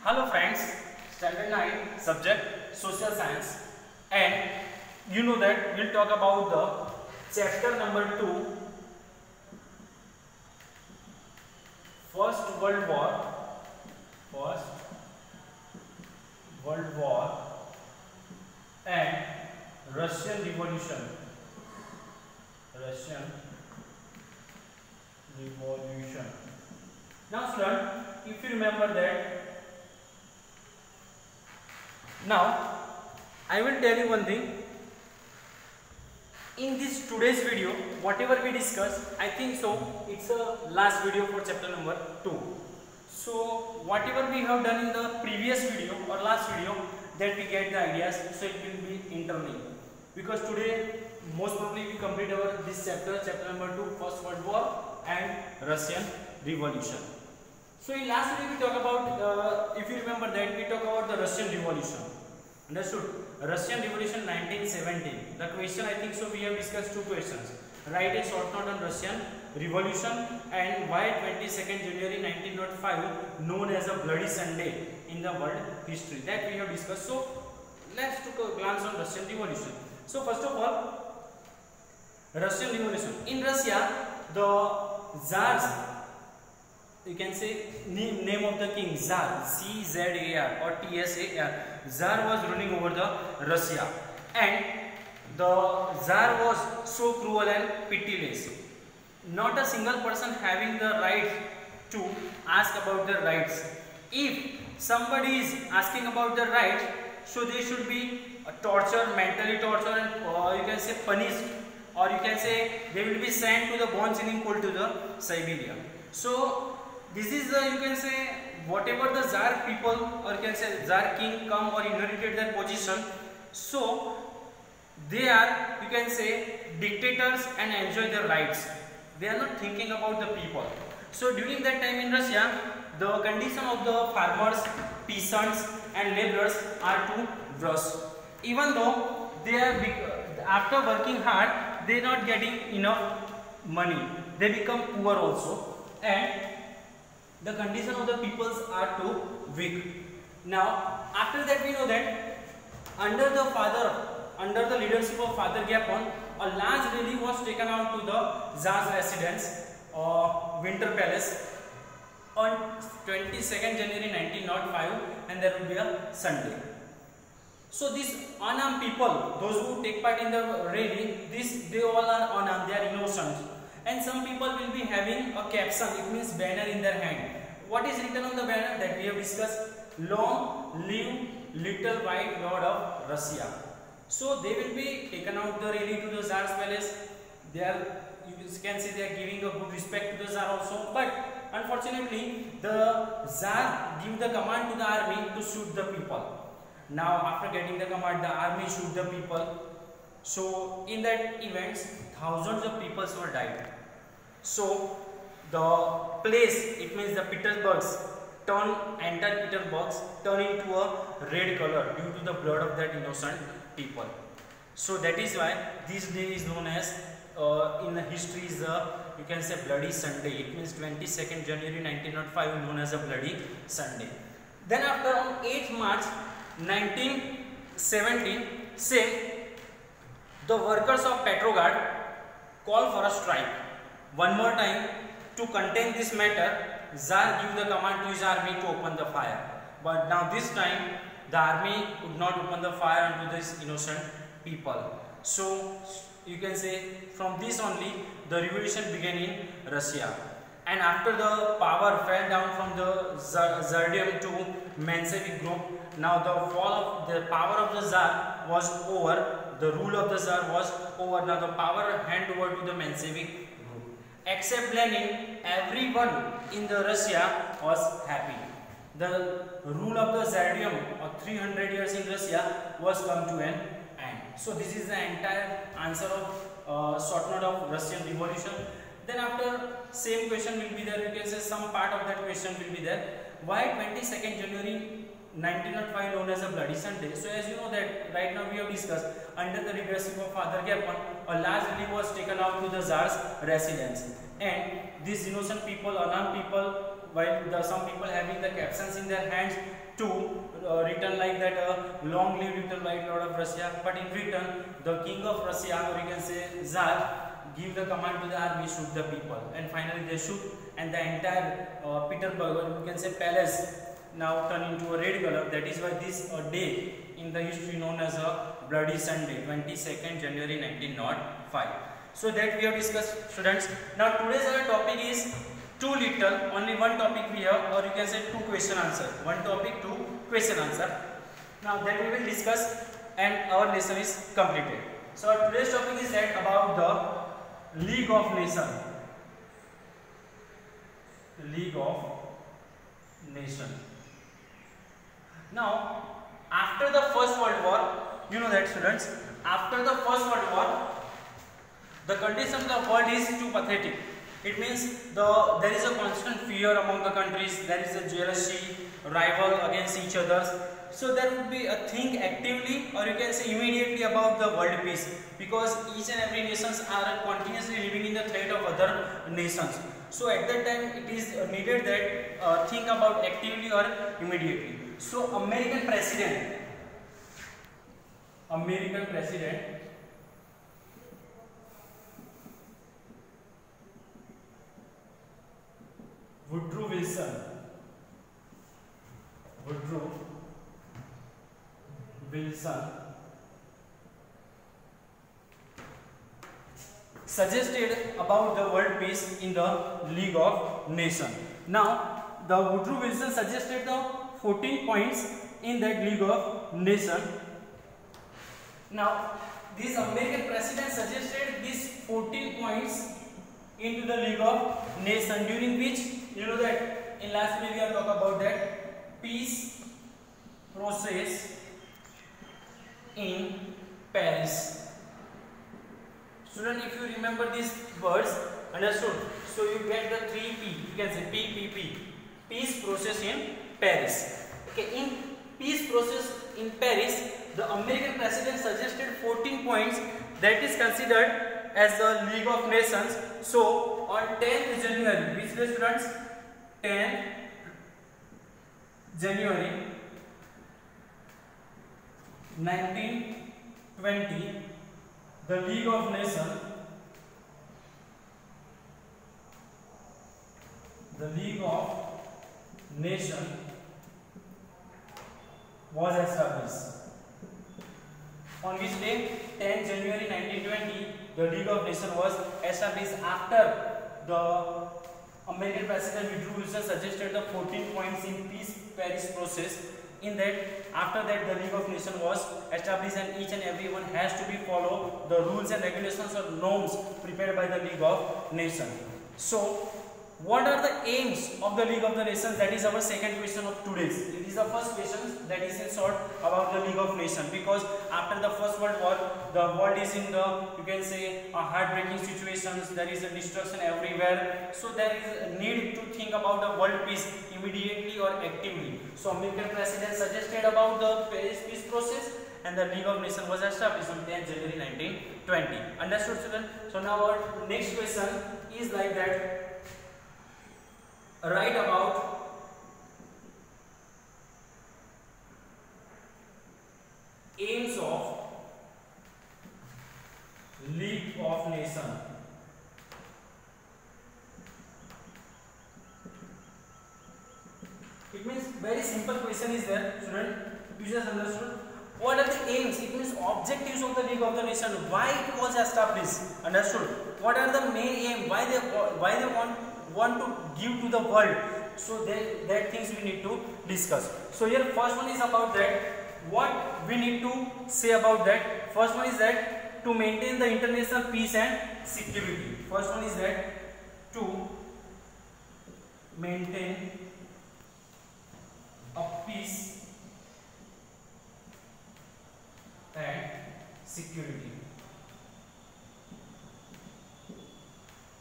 Hello friends, standard 9 subject social science, and you know that we'll talk about the chapter number 2, First World War and Russian Revolution. Now student, if you remember that, now I will tell you one thing. In this today's video, whatever we discuss, I think so it's a last video for chapter number 2. So whatever we have done in the previous video or last video, that we get the ideas, so it will be interning, because today most probably we complete our this chapter number 2, First World War and Russian Revolution. So in last video we talk about, if you remember that, we talk about the Russian Revolution. Understood? Russian Revolution 1917. The question, I think so we have discussed two questions. Write a short note on Russian Revolution and why 22nd January 1905 known as a Bloody Sunday in the world history. That we have discussed. So let's take a glance on Russian Revolution. So first of all, Russian Revolution. In Russia, the Tsars, you can say name of the king, Tsar, C-Z-A-R or T-S-A-R. Tsar was ruling over the Russia, and the Tsar was so cruel and pitiless. Not a single person having the right to ask about their rights. If somebody is asking about their rights, so they should be tortured, mentally tortured, and you can say punished, or you can say they will be sent to the bone chilling cold to the Siberia. So this is the, you can say, whatever the Tsar people, or you can say Tsar king come or inherited their position, so they are, you can say, dictators and enjoy their rights. They are not thinking about the people. So during that time in Russia, the condition of the farmers, peasants and laborers are too worse. Even though they are, after working hard, they are not getting enough money. They become poor also, and the condition of the peoples are too weak. Now after that, we know that under the leadership of Father Gapon, a large rally was taken out to the Tsar's residence, Winter Palace, on 22nd January 1905, and there will be a Sunday. So these unarmed people, those who take part in the rally, they all are unarmed, they are innocent. And some people will be having a caption, it means banner in their hand. What is written on the banner? That we have discussed: long live little white lord of Russia. So they will be taken out the rally to the Tsar's palace. They are, you can see, they are giving a good respect to the Tsar also. But unfortunately, the Tsar give the command to the army to shoot the people. Now after getting the command, the army shoot the people. So in that events, thousands of people were died. So the place, it means the Petersburg's, entire Petersburg's turn into a red color due to the blood of that innocent people. So that is why this day is known as, in the history is you can say Bloody Sunday. It means 22nd January 1905 known as a Bloody Sunday. Then after on 8th March 1917, say the workers of Petrograd call for a strike. One more time, to contain this matter, Tsar gave the command to his army to open the fire. But now this time, the army would not open the fire onto these innocent people. So you can say from this only the revolution began in Russia. And after the power fell down from the Tsardom to Menshevik group, now the fall of the power of the Tsar was over. The rule of the Tsar was over. Now the power handed over to the Menshevik group. Except Lenin, everyone in the Russia was happy. The rule of the Tsardom of 300 years in Russia was come to an end. So this is the entire answer of short note of Russian Revolution. Then after, same question will be there, you can say some part of that question will be there. Why 22nd January 1905 known as a Bloody Sunday? So as you know that right now we have discussed, under the leadership of Father Gapon, a large rally was taken out to the Tsar's residence, and these innocent people, unarmed people, while some people having the captions in their hands to written like that, long live little white lord of Russia, but in return the king of Russia, or you can say Tsar, give the command to the army, shoot the people, and finally they shoot, and the entire Petersburg, or you can say palace, now turn into a red color. That is why this day in the history known as a Bloody Sunday, 22nd January 1905. So that we have discussed, students. Now today's our topic is too little, only one topic we have, or you can say two question answer. One topic, two question answer. Now that we will discuss and our lesson is completed. So our today's topic is that about the League of Nations. League of Nations. Now after the First World War, you know that, students, after the First World War, the condition of the world is too pathetic. It means there is a constant fear among the countries, there is a jealousy, rival against each other. So there would be a think actively, or you can say immediately, about the world peace, because each and every nations are continuously living in the threat of other nations. So at that time it is needed that think about actively or immediately. So American President Woodrow Wilson suggested about the world peace in the League of Nations. Now the Woodrow Wilson suggested the 14 points in that League of Nations. Now this American president suggested these 14 points into the League of Nations, during which, you know that in last video we have talked about that peace process in Paris. Student, if you remember these words, understood? So you get the 3 P, you can say PPP, peace process in Paris. Okay, in peace process in Paris, the American president suggested 14 points that is considered as the League of Nations. So on 10th January, which day, students? 10th January 1920, the League of Nations was established. On which day? 10 January 1920, the League of Nations was established after the American President Woodrow Wilson suggested the 14 points in peace Paris process. In that, after that, the League of Nations was established, and each and everyone has to be follow the rules and regulations or norms prepared by the League of Nations. So what are the aims of the League of the Nations? That is our second question of today's. It is the first question that is in short about the League of Nations, because after the First World War, the world is in the, you can say, a heartbreaking situations. There is a destruction everywhere. So there is a need to think about the world peace immediately or actively. So American President suggested about the Paris peace process, and the League of Nations was established on 10 January 1920. Understood, students? So now our next question is like that. Write about aims of League of Nations. It means very simple question is there, student. You just understood. What are the aims? It means objectives of the League of the Nations. Why it was established? Understood. What are the main aim? Why they want to give to the world? So that things we need to discuss. So here first one is about that. What we need to say about that? First one is that to maintain the international peace and security. First one is that to maintain a peace and security.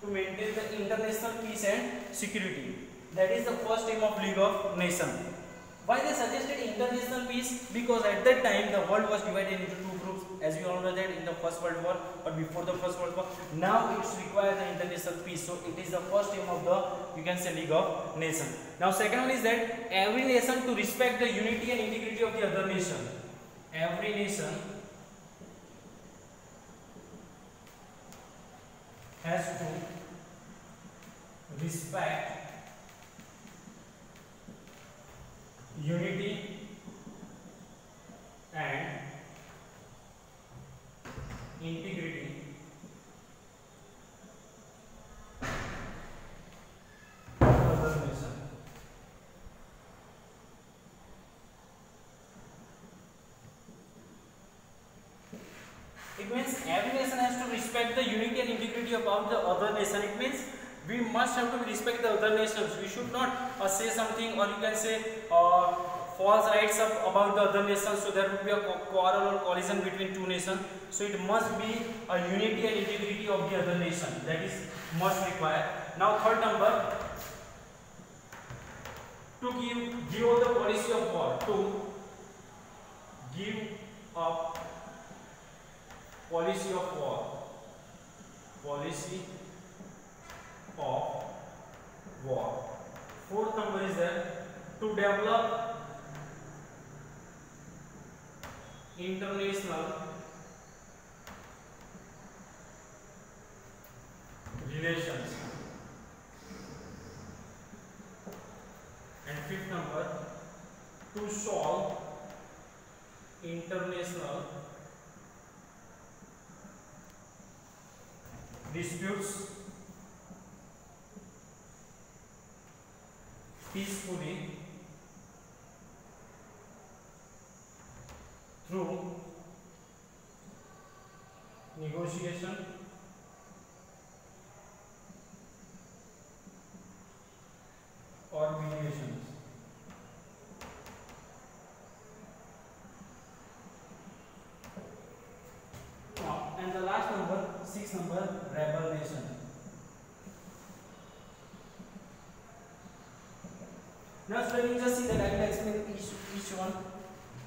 To maintain the international peace and security. That is the first aim of League of Nations. Why they suggested international peace? Because at that time the world was divided into two groups, as we all know that in the First World War or before the First World War. Now it's required the international peace. So it is the first aim of the, you can say, League of Nations. Now second one is that every nation to respect the unity and integrity of the other nation. Every nation has to respect unity and integrity of other nation. It means every nation has to respect the unity and integrity about the other nation. It means we must have to respect the other nations. We should not say something, or you can say false rights about the other nations, so there would be a quarrel or collision between two nations. So it must be a unity and integrity of the other nation. That is must require. Now third number, to give up the policy of war. To give up policy of war. Policy of war. Fourth number is there, to develop international relations. And fifth number, to solve international disputes peacefully through negotiation or mediations. And the last number, sixth number, rebel nation. Now, so let me just see that I will explain each one.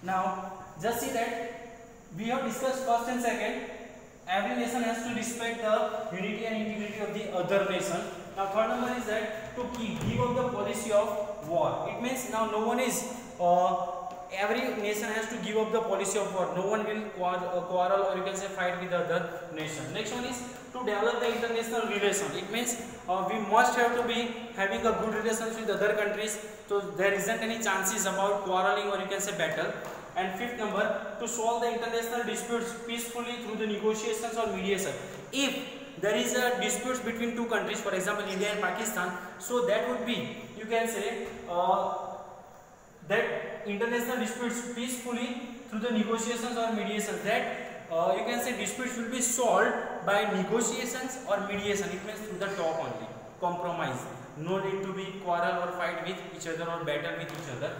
Now, just see that we have discussed first and second. Every nation has to respect the unity and integrity of the other nation. Now, third number is that to give up the policy of war. It means now no one is, every nation has to give up the policy of war. No one will quarrel or you can say fight with the other nation. Next one is to develop the international relation. It means we must have to be having a good relations with other countries, so there isn't any chances about quarreling or you can say battle. And fifth number, to solve the international disputes peacefully through the negotiations or mediation. If there is a disputes between two countries, for example India and Pakistan, so that would be, you can say, that international disputes peacefully through the negotiations or mediation. That you can say disputes will be solved by negotiations or mediation. It means through the talk only, compromise. No need to be quarrel or fight with each other or battle with each other.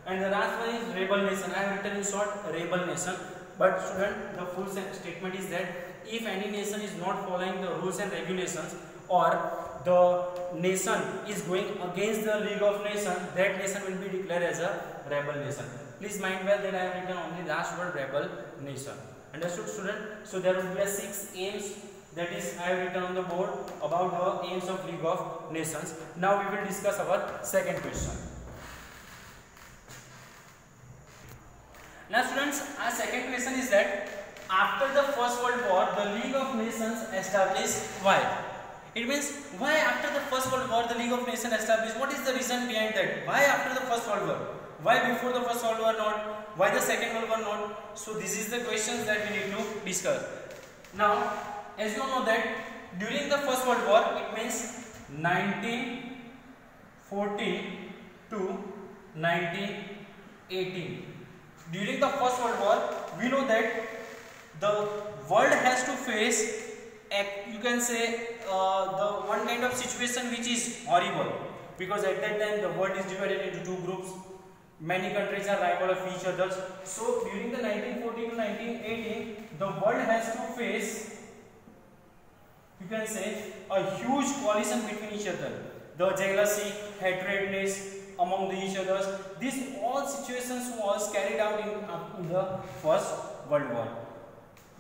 And the last one is rebel nation. I have written in short rebel nation, but student, the full statement is that if any nation is not following the rules and regulations, or the nation is going against the League of Nations, that nation will be declared as a rebel nation. Please mind well that I have written only last word, rebel nation. Understood, student? So there will be 6 aims, that is I have written on the board about the aims of League of Nations. Now we will discuss our second question. Now students, our second question is that after the First World War, the League of Nations established. Why? It means why after the First World War the League of Nations established? What is the reason behind that? Why after the First World War? Why before the First World War not? Why the Second World War not? So this is the questions that we need to discuss. Now, as you know that during the First World War, it means 1914 to 1918. During the First World War, we know that the world has to face, you can say, the one kind of situation which is horrible, because at that time the world is divided into two groups. Many countries are rival of each other. So during the 1914 to 1918, the world has to face, you can say, a huge coalition between each other. The jealousy, hatredness, among each others. These all situations was carried out in the First World War.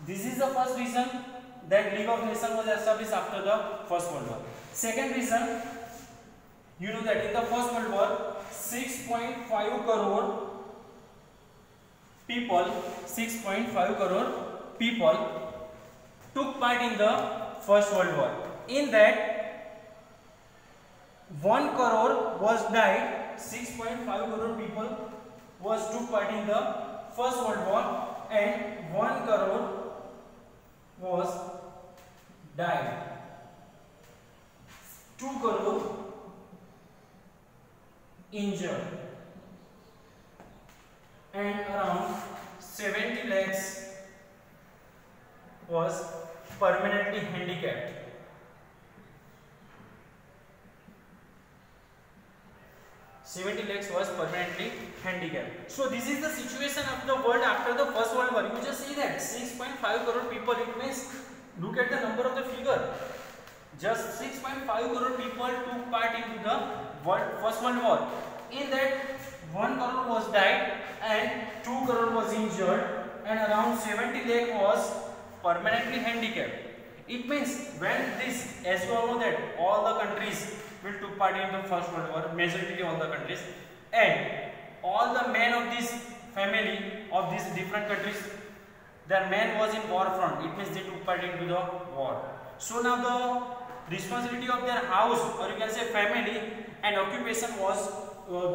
This is the first reason that League of Nations was established after the First World War. Second reason, you know that in the First World War 6.5 crore people took part in the First World War. In that 1 crore was died, 6.5 crore people took part in the First World War, and 1 crore was died. 2 crore injured, and around 70 lakhs was permanently handicapped. 70 lakhs was permanently handicapped. So this is the situation of the world after the First World War. You just see that 6.5 crore people. It means, look at the number of the figure. Just 6.5 crore people took part into the First World War. In that 1 crore was died and 2 crore was injured, and around 70 lakh was permanently handicapped. It means when this, as you all know that all the countries will took part in the First World War, majority all the countries, and all the men of this family of these different countries, their man was in war front. It means they took part into the war. So now the responsibility of their house, or you can say family and occupation, was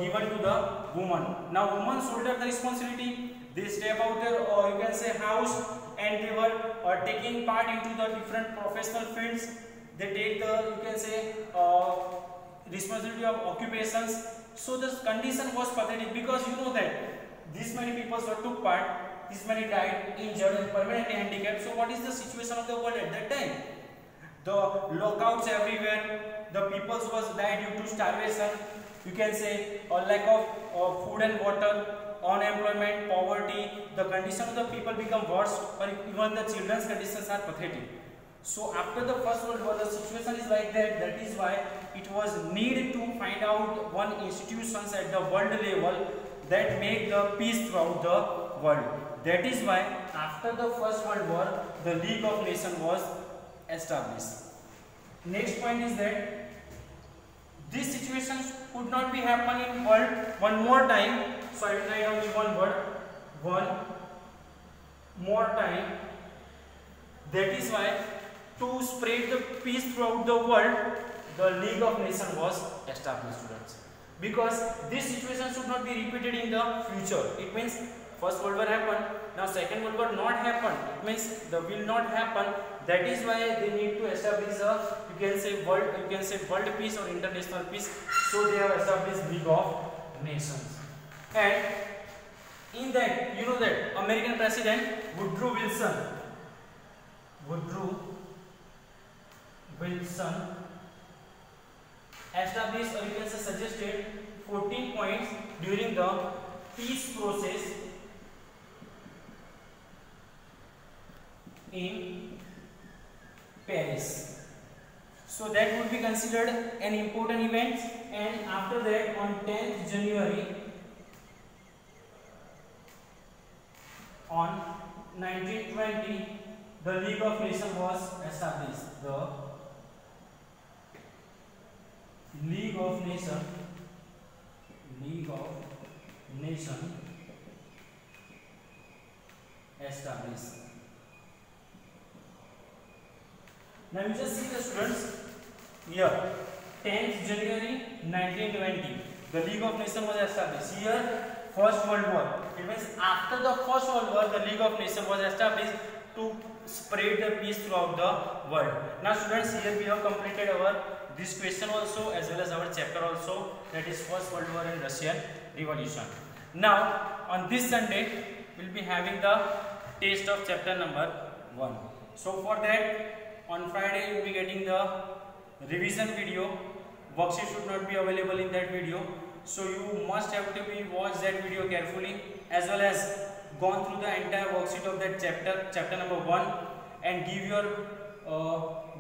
given to the woman. Now women shoulder the responsibility. They step out their, or you can say, house, and they were taking part into the different professional fields. They take the, you can say, responsibility of occupations. So the condition was pathetic, because you know that this many people took part, this many died, injured, and permanently handicapped. So what is the situation of the world at that time? The lockouts everywhere, the people was died due to starvation, you can say, or lack of food and water, unemployment, poverty. The condition of the people become worse, or even the children's conditions are pathetic. So after the First World War, the situation is like that. That is why it was needed to find out one institutions at the world level that make the peace throughout the world. That is why after the First World War, the League of Nations was established. Next point is that these situations could not be happen in world one more time. So I will write only one word, one more time. That is why, to spread the peace throughout the world, the League of Nations was established, students. Because this situation should not be repeated in the future. It means First World War happened, now Second World War not happen. It means the will not happen. That is why they need to establish a, you can say, world peace or international peace. So they have established League of Nations. And in that, you know that American President Woodrow Wilson established, or you can say suggested 14 points during the peace process in Paris. So that would be considered an important event, and after that, on 10th January on 1920, the League of Nations was established. The League of Nations established. Now you just see the students here, 10th January 1920, the League of Nations was established. Here, First World War. It means after the First World War, the League of Nations was established to spread the peace throughout the world. Now students, here we have completed our this question also, as well as our chapter also, that is First World War and Russian Revolution. Now on this Sunday, we will be having the test of chapter number 1. So for that, on Friday you will be getting the revision video. Worksheet should not be available in that video, so you must have to watch that video carefully, as well as gone through the entire worksheet of that chapter number 1, and give your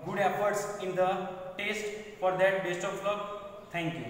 good efforts in the test. For that, best of luck. Thank you.